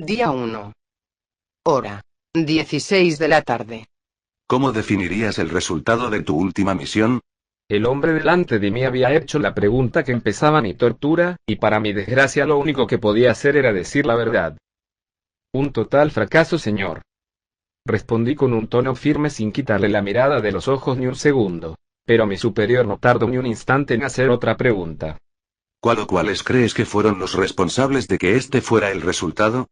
Día 1. Hora: 16 de la tarde. ¿Cómo definirías el resultado de tu última misión? El hombre delante de mí había hecho la pregunta que empezaba mi tortura, y para mi desgracia lo único que podía hacer era decir la verdad. Un total fracaso, señor. Respondí con un tono firme sin quitarle la mirada de los ojos ni un segundo. Pero mi superior no tardó ni un instante en hacer otra pregunta. ¿Cuál o cuáles crees que fueron los responsables de que este fuera el resultado?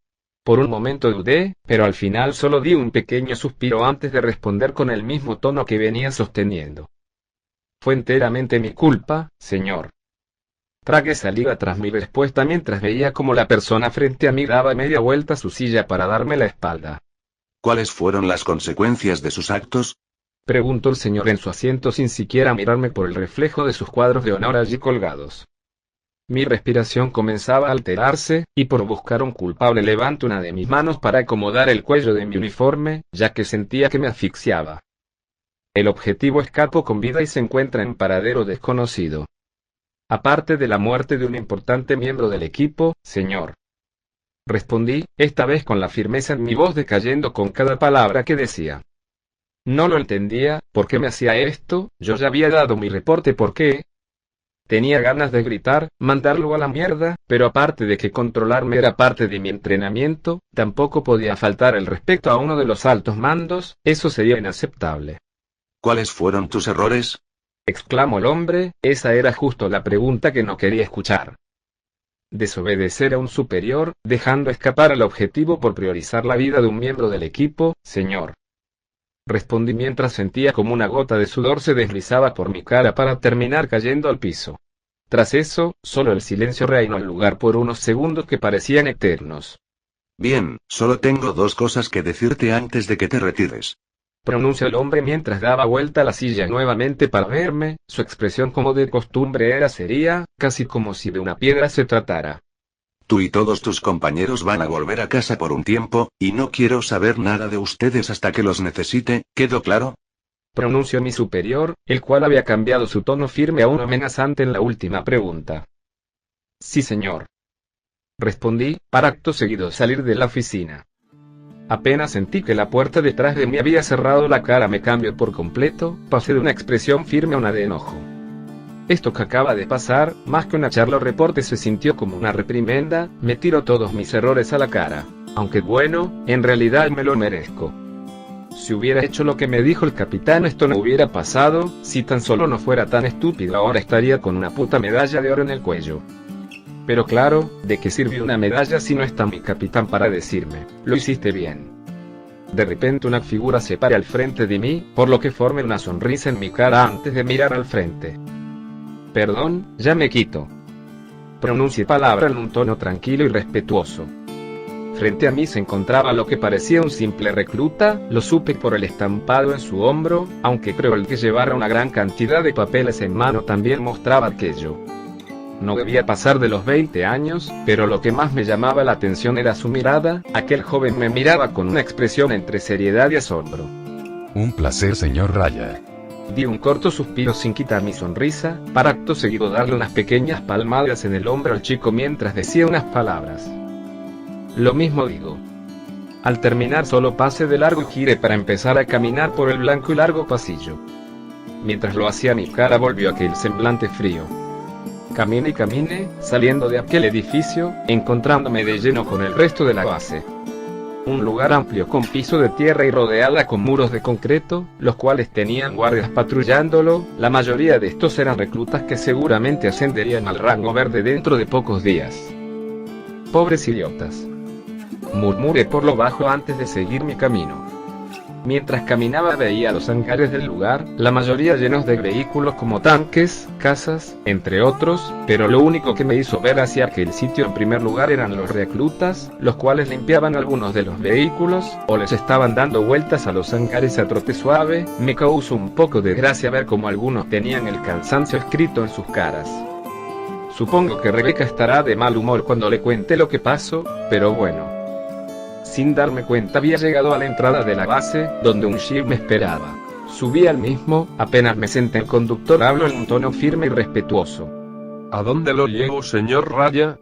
Por un momento dudé, pero al final solo di un pequeño suspiro antes de responder con el mismo tono que venía sosteniendo. Fue enteramente mi culpa, señor. Tragué saliva tras mi respuesta mientras veía cómo la persona frente a mí daba media vuelta a su silla para darme la espalda. ¿Cuáles fueron las consecuencias de sus actos? Preguntó el señor en su asiento sin siquiera mirarme por el reflejo de sus cuadros de honor allí colgados. Mi respiración comenzaba a alterarse, y por buscar un culpable levanté una de mis manos para acomodar el cuello de mi uniforme, ya que sentía que me asfixiaba. El objetivo escapó con vida y se encuentra en paradero desconocido. Aparte de la muerte de un importante miembro del equipo, señor. Respondí, esta vez con la firmeza en mi voz decayendo con cada palabra que decía. No lo entendía, ¿por qué me hacía esto? Yo ya había dado mi reporte, ¿por qué? Tenía ganas de gritar, mandarlo a la mierda, pero aparte de que controlarme era parte de mi entrenamiento, tampoco podía faltar el respeto a uno de los altos mandos, eso sería inaceptable. ¿Cuáles fueron tus errores? Exclamó el hombre, esa era justo la pregunta que no quería escuchar. Desobedecer a un superior, dejando escapar al objetivo por priorizar la vida de un miembro del equipo, señor. Respondí mientras sentía como una gota de sudor se deslizaba por mi cara para terminar cayendo al piso. Tras eso, solo el silencio reinó en el lugar por unos segundos que parecían eternos. Bien, solo tengo dos cosas que decirte antes de que te retires. Pronunció el hombre mientras daba vuelta a la silla nuevamente para verme, su expresión como de costumbre era seria, casi como si de una piedra se tratara. Tú y todos tus compañeros van a volver a casa por un tiempo, y no quiero saber nada de ustedes hasta que los necesite, ¿quedó claro? Pronunció mi superior, el cual había cambiado su tono firme a uno amenazante en la última pregunta. Sí, señor. Respondí, para acto seguido salir de la oficina. Apenas sentí que la puerta detrás de mí había cerrado la cara me cambió por completo, pasé de una expresión firme a una de enojo. Esto que acaba de pasar, más que una charla o reporte se sintió como una reprimenda, me tiró todos mis errores a la cara. Aunque bueno, en realidad me lo merezco. Si hubiera hecho lo que me dijo el capitán esto no hubiera pasado, si tan solo no fuera tan estúpido ahora estaría con una puta medalla de oro en el cuello. Pero claro, ¿de qué sirve una medalla si no está mi capitán para decirme, lo hiciste bien? De repente una figura se para al frente de mí, por lo que formé una sonrisa en mi cara antes de mirar al frente. Perdón, ya me quito. Pronuncié palabra en un tono tranquilo y respetuoso. Frente a mí se encontraba lo que parecía un simple recluta, lo supe por el estampado en su hombro, aunque creo el que llevara una gran cantidad de papeles en mano también mostraba aquello. No debía pasar de los 20 años, pero lo que más me llamaba la atención era su mirada, aquel joven me miraba con una expresión entre seriedad y asombro. Un placer, señor Raya. Di un corto suspiro sin quitar mi sonrisa, para acto seguido darle unas pequeñas palmadas en el hombro al chico mientras decía unas palabras. Lo mismo digo. Al terminar solo pasé de largo y giré para empezar a caminar por el blanco y largo pasillo. Mientras lo hacía mi cara volvió aquel semblante frío. Caminé y caminé, saliendo de aquel edificio, encontrándome de lleno con el resto de la base. Un lugar amplio con piso de tierra y rodeada con muros de concreto, los cuales tenían guardias patrullándolo, la mayoría de estos eran reclutas que seguramente ascenderían al rango verde dentro de pocos días. Pobres idiotas. Murmuré por lo bajo antes de seguir mi camino. Mientras caminaba veía los hangares del lugar, la mayoría llenos de vehículos como tanques, casas, entre otros, pero lo único que me hizo ver hacia aquel sitio en primer lugar eran los reclutas, los cuales limpiaban algunos de los vehículos, o les estaban dando vueltas a los hangares a trote suave. Me causó un poco de gracia ver cómo algunos tenían el cansancio escrito en sus caras. Supongo que Rebeca estará de mal humor cuando le cuente lo que pasó, pero bueno. Sin darme cuenta había llegado a la entrada de la base, donde un jeep me esperaba. Subí al mismo, apenas me senté el conductor habló en un tono firme y respetuoso. ¿A dónde lo llevo, señor Raya?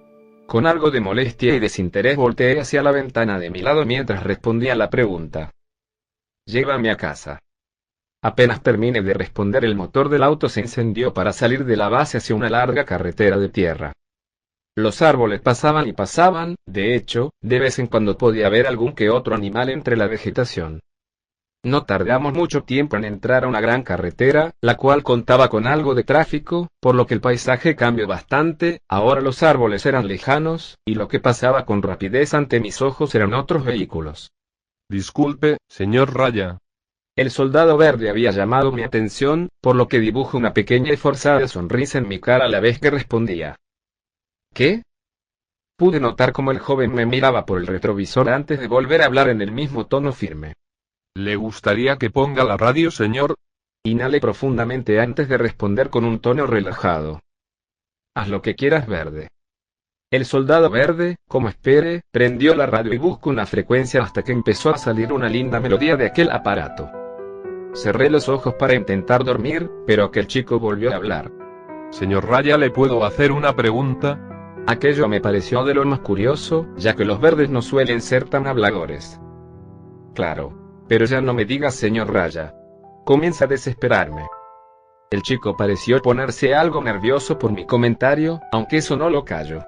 Con algo de molestia y desinterés volteé hacia la ventana de mi lado mientras respondía la pregunta. Llévame a casa. Apenas terminé de responder, el motor del auto se encendió para salir de la base hacia una larga carretera de tierra. Los árboles pasaban y pasaban, de hecho, de vez en cuando podía ver algún que otro animal entre la vegetación. No tardamos mucho tiempo en entrar a una gran carretera, la cual contaba con algo de tráfico, por lo que el paisaje cambió bastante. Ahora los árboles eran lejanos, y lo que pasaba con rapidez ante mis ojos eran otros vehículos. Disculpe, señor Raya. El soldado verde había llamado mi atención, por lo que dibujó una pequeña y forzada sonrisa en mi cara a la vez que respondía. ¿Qué? Pude notar cómo el joven me miraba por el retrovisor antes de volver a hablar en el mismo tono firme. ¿Le gustaría que ponga la radio, señor? Inhalé profundamente antes de responder con un tono relajado. Haz lo que quieras, verde. El soldado verde, como espere, prendió la radio y buscó una frecuencia hasta que empezó a salir una linda melodía de aquel aparato. Cerré los ojos para intentar dormir, pero aquel chico volvió a hablar. Señor Raya, ¿le puedo hacer una pregunta? Aquello me pareció de lo más curioso, ya que los verdes no suelen ser tan habladores. Claro. Pero ya no me digas señor Raya. Comienza a desesperarme. El chico pareció ponerse algo nervioso por mi comentario, aunque eso no lo calló.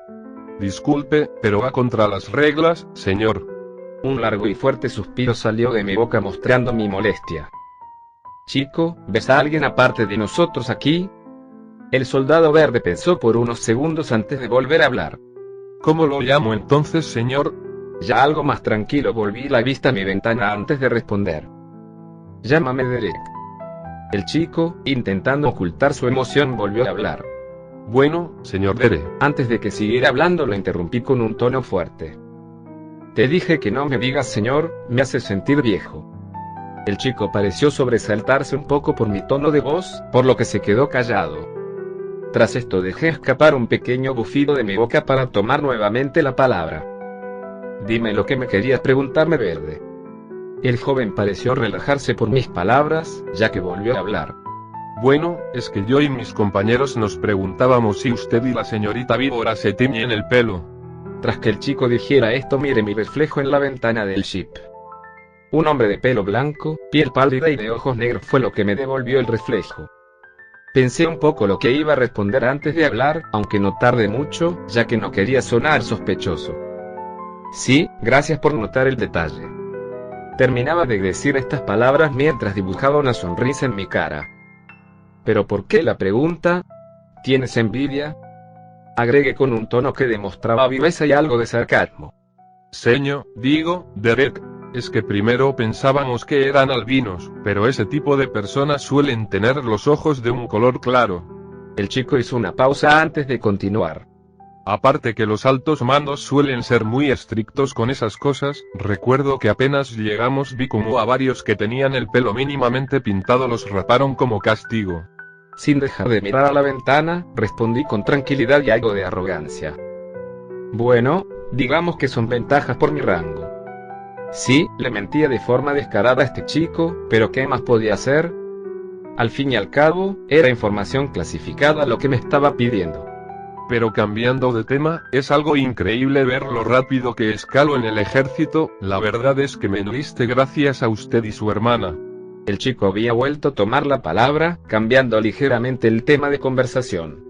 Disculpe, pero va contra las reglas, señor. Un largo y fuerte suspiro salió de mi boca mostrando mi molestia. Chico, ¿ves a alguien aparte de nosotros aquí? El soldado verde pensó por unos segundos antes de volver a hablar. ¿Cómo lo llamo entonces, señor? Ya algo más tranquilo volví la vista a mi ventana antes de responder. Llámame Derek. El chico, intentando ocultar su emoción, volvió a hablar. Bueno, señor Derek. Antes de que siguiera hablando lo interrumpí con un tono fuerte. Te dije que no me digas señor, me hace sentir viejo. El chico pareció sobresaltarse un poco por mi tono de voz, por lo que se quedó callado. Tras esto dejé escapar un pequeño bufido de mi boca para tomar nuevamente la palabra. Dime lo que me querías preguntarme, verde. El joven pareció relajarse por mis palabras, ya que volvió a hablar. Bueno, es que yo y mis compañeros nos preguntábamos si usted y la señorita víbora se tiñen el pelo. Tras que el chico dijera esto, miré mi reflejo en la ventana del jeep. Un hombre de pelo blanco, piel pálida y de ojos negros fue lo que me devolvió el reflejo. Pensé un poco lo que iba a responder antes de hablar, aunque no tardé mucho, ya que no quería sonar sospechoso. Sí, gracias por notar el detalle. Terminaba de decir estas palabras mientras dibujaba una sonrisa en mi cara. ¿Pero por qué la pregunta? ¿Tienes envidia? Agregué con un tono que demostraba viveza y algo de sarcasmo. Señor, Derek, es que primero pensábamos que eran albinos, pero ese tipo de personas suelen tener los ojos de un color claro. El chico hizo una pausa antes de continuar. Aparte que los altos mandos suelen ser muy estrictos con esas cosas, recuerdo que apenas llegamos vi como a varios que tenían el pelo mínimamente pintado los raparon como castigo. Sin dejar de mirar a la ventana, respondí con tranquilidad y algo de arrogancia. Bueno, digamos que son ventajas por mi rango. Sí, le mentía de forma descarada a este chico, pero ¿qué más podía hacer? Al fin y al cabo, era información clasificada lo que me estaba pidiendo. Pero cambiando de tema, es algo increíble ver lo rápido que escalo en el ejército, la verdad es que me enliste gracias a usted y su hermana. El chico había vuelto a tomar la palabra, cambiando ligeramente el tema de conversación.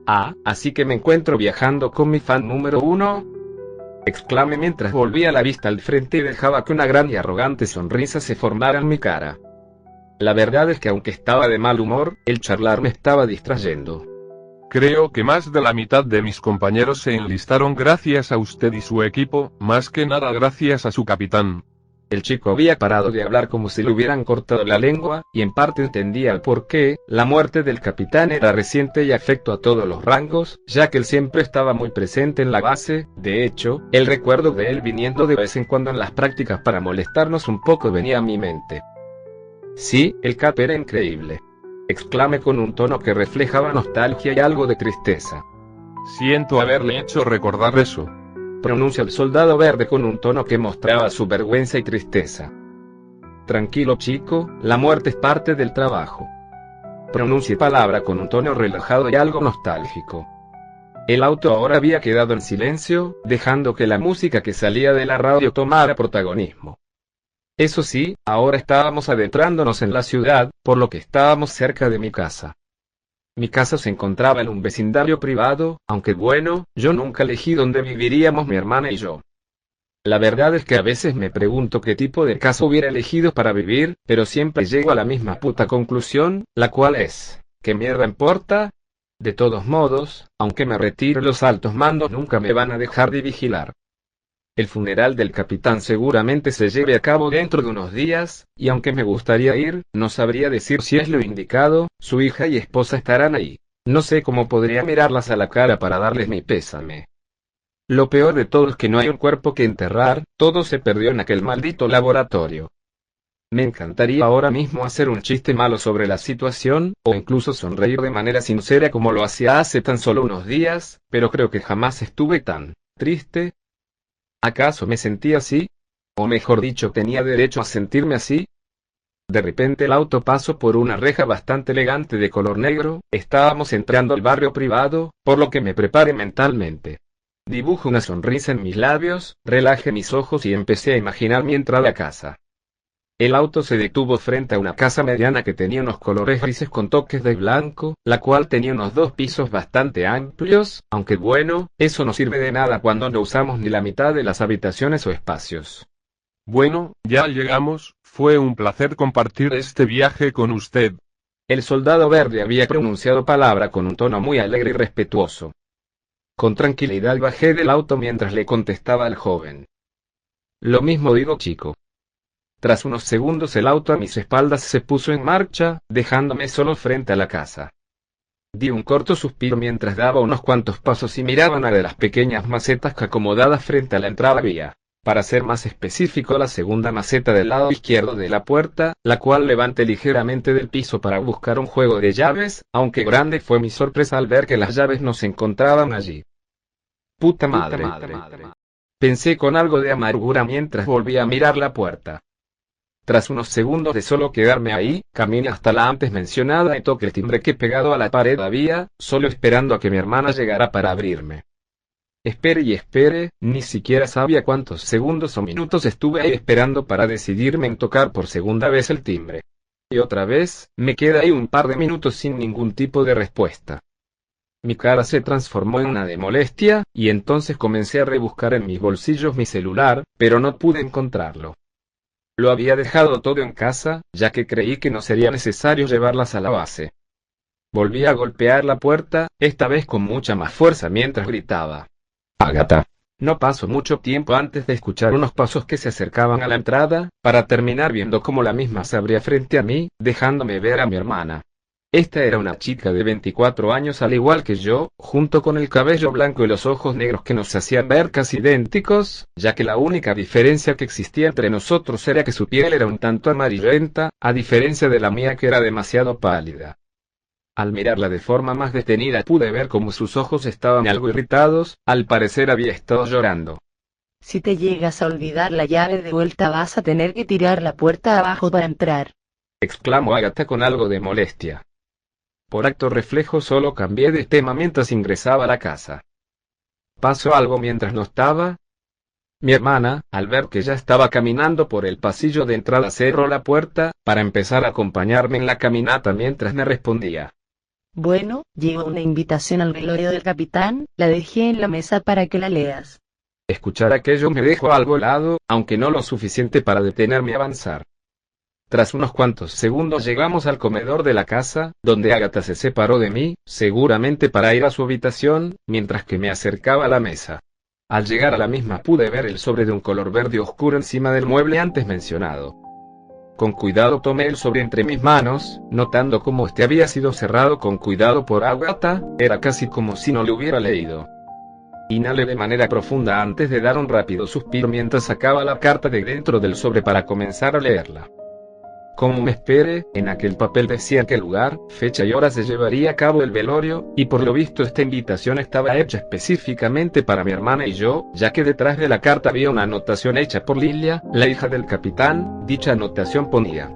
Ah, así que me encuentro viajando con mi fan número 1. Exclamé mientras volvía la vista al frente y dejaba que una gran y arrogante sonrisa se formara en mi cara. La verdad es que aunque estaba de mal humor, el charlar me estaba distrayendo. Creo que más de la mitad de mis compañeros se enlistaron gracias a usted y su equipo, más que nada gracias a su capitán. El chico había parado de hablar como si le hubieran cortado la lengua, y en parte entendía el porqué. La muerte del capitán era reciente y afectó a todos los rangos, ya que él siempre estaba muy presente en la base. De hecho, el recuerdo de él viniendo de vez en cuando en las prácticas para molestarnos un poco venía a mi mente. Sí, el Cap era increíble. Exclamé con un tono que reflejaba nostalgia y algo de tristeza. Siento haberle hecho recordar eso. Pronuncia el soldado verde con un tono que mostraba su vergüenza y tristeza. Tranquilo chico, la muerte es parte del trabajo. Pronuncia palabra con un tono relajado y algo nostálgico. El auto ahora había quedado en silencio, dejando que la música que salía de la radio tomara protagonismo. Eso sí, ahora estábamos adentrándonos en la ciudad, por lo que estábamos cerca de mi casa. Mi casa se encontraba en un vecindario privado, aunque bueno, yo nunca elegí dónde viviríamos mi hermana y yo. La verdad es que a veces me pregunto qué tipo de casa hubiera elegido para vivir, pero siempre llego a la misma puta conclusión, la cual es, ¿qué mierda importa? De todos modos, aunque me retire, los altos mandos nunca me van a dejar de vigilar. El funeral del capitán seguramente se lleve a cabo dentro de unos días, y aunque me gustaría ir, no sabría decir si es lo indicado. Su hija y esposa estarán ahí. No sé cómo podría mirarlas a la cara para darles mi pésame. Lo peor de todo es que no hay un cuerpo que enterrar, todo se perdió en aquel maldito laboratorio. Me encantaría ahora mismo hacer un chiste malo sobre la situación, o incluso sonreír de manera sincera como lo hacía hace tan solo unos días, pero creo que jamás estuve tan triste. ¿Acaso me sentí así? O mejor dicho, ¿tenía derecho a sentirme así? De repente el auto pasó por una reja bastante elegante de color negro. Estábamos entrando al barrio privado, por lo que me preparé mentalmente. Dibujo una sonrisa en mis labios, relajé mis ojos y empecé a imaginar mi entrada a casa. El auto se detuvo frente a una casa mediana que tenía unos colores grises con toques de blanco, la cual tenía unos 2 pisos bastante amplios, aunque bueno, eso no sirve de nada cuando no usamos ni la mitad de las habitaciones o espacios. Bueno, ya llegamos, fue un placer compartir este viaje con usted. El soldado verde había pronunciado palabra con un tono muy alegre y respetuoso. Con tranquilidad bajé del auto mientras le contestaba al joven. Lo mismo digo, chico. Tras unos segundos el auto a mis espaldas se puso en marcha, dejándome solo frente a la casa. Di un corto suspiro mientras daba unos cuantos pasos y miraba una de las pequeñas macetas que acomodadas frente a la entrada había. Para ser más específico, la segunda maceta del lado izquierdo de la puerta, la cual levanté ligeramente del piso para buscar un juego de llaves, aunque grande fue mi sorpresa al ver que las llaves no se encontraban allí. Puta madre. Pensé con algo de amargura mientras volvía a mirar la puerta. Tras unos segundos de solo quedarme ahí, caminé hasta la antes mencionada y toqué el timbre que pegado a la pared había, solo esperando a que mi hermana llegara para abrirme. Espere y espere, ni siquiera sabía cuántos segundos o minutos estuve ahí esperando para decidirme en tocar por segunda vez el timbre. Y otra vez, me quedé ahí un par de minutos sin ningún tipo de respuesta. Mi cara se transformó en una de molestia, y entonces comencé a rebuscar en mis bolsillos mi celular, pero no pude encontrarlo. Lo había dejado todo en casa, ya que creí que no sería necesario llevarlas a la base. Volví a golpear la puerta, esta vez con mucha más fuerza mientras gritaba. Agatha. No pasó mucho tiempo antes de escuchar unos pasos que se acercaban a la entrada, para terminar viendo cómo la misma se abría frente a mí, dejándome ver a mi hermana. Esta era una chica de 24 años al igual que yo, junto con el cabello blanco y los ojos negros que nos hacían ver casi idénticos, ya que la única diferencia que existía entre nosotros era que su piel era un tanto amarillenta, a diferencia de la mía que era demasiado pálida. Al mirarla de forma más detenida pude ver cómo sus ojos estaban algo irritados, al parecer había estado llorando. Si te llegas a olvidar la llave de vuelta vas a tener que tirar la puerta abajo para entrar, exclamó Agatha con algo de molestia. Por acto reflejo solo cambié de tema mientras ingresaba a la casa. ¿Pasó algo mientras no estaba? Mi hermana, al ver que ya estaba caminando por el pasillo de entrada, cerró la puerta, para empezar a acompañarme en la caminata mientras me respondía. Bueno, llegó una invitación al velorio del capitán, la dejé en la mesa para que la leas. Escuchar aquello me dejó algo helado, aunque no lo suficiente para detenerme a avanzar. Tras unos cuantos segundos llegamos al comedor de la casa, donde Agatha se separó de mí, seguramente para ir a su habitación, mientras que me acercaba a la mesa. Al llegar a la misma pude ver el sobre de un color verde oscuro encima del mueble antes mencionado. Con cuidado tomé el sobre entre mis manos, notando cómo este había sido cerrado con cuidado por Agatha, era casi como si no lo hubiera leído. Inhalé de manera profunda antes de dar un rápido suspiro mientras sacaba la carta de dentro del sobre para comenzar a leerla. Como me esperé, en aquel papel decía qué lugar, fecha y hora se llevaría a cabo el velorio, y por lo visto esta invitación estaba hecha específicamente para mi hermana y yo, ya que detrás de la carta había una anotación hecha por Lilia, la hija del capitán. Dicha anotación ponía: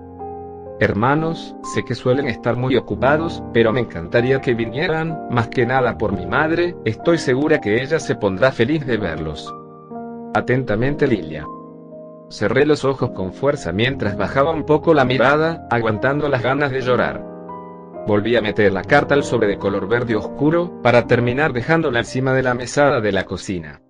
Hermanos, sé que suelen estar muy ocupados, pero me encantaría que vinieran, más que nada por mi madre, estoy segura que ella se pondrá feliz de verlos. Atentamente Lilia. Cerré los ojos con fuerza mientras bajaba un poco la mirada, aguantando las ganas de llorar. Volví a meter la carta al sobre de color verde oscuro, para terminar dejándola encima de la mesada de la cocina.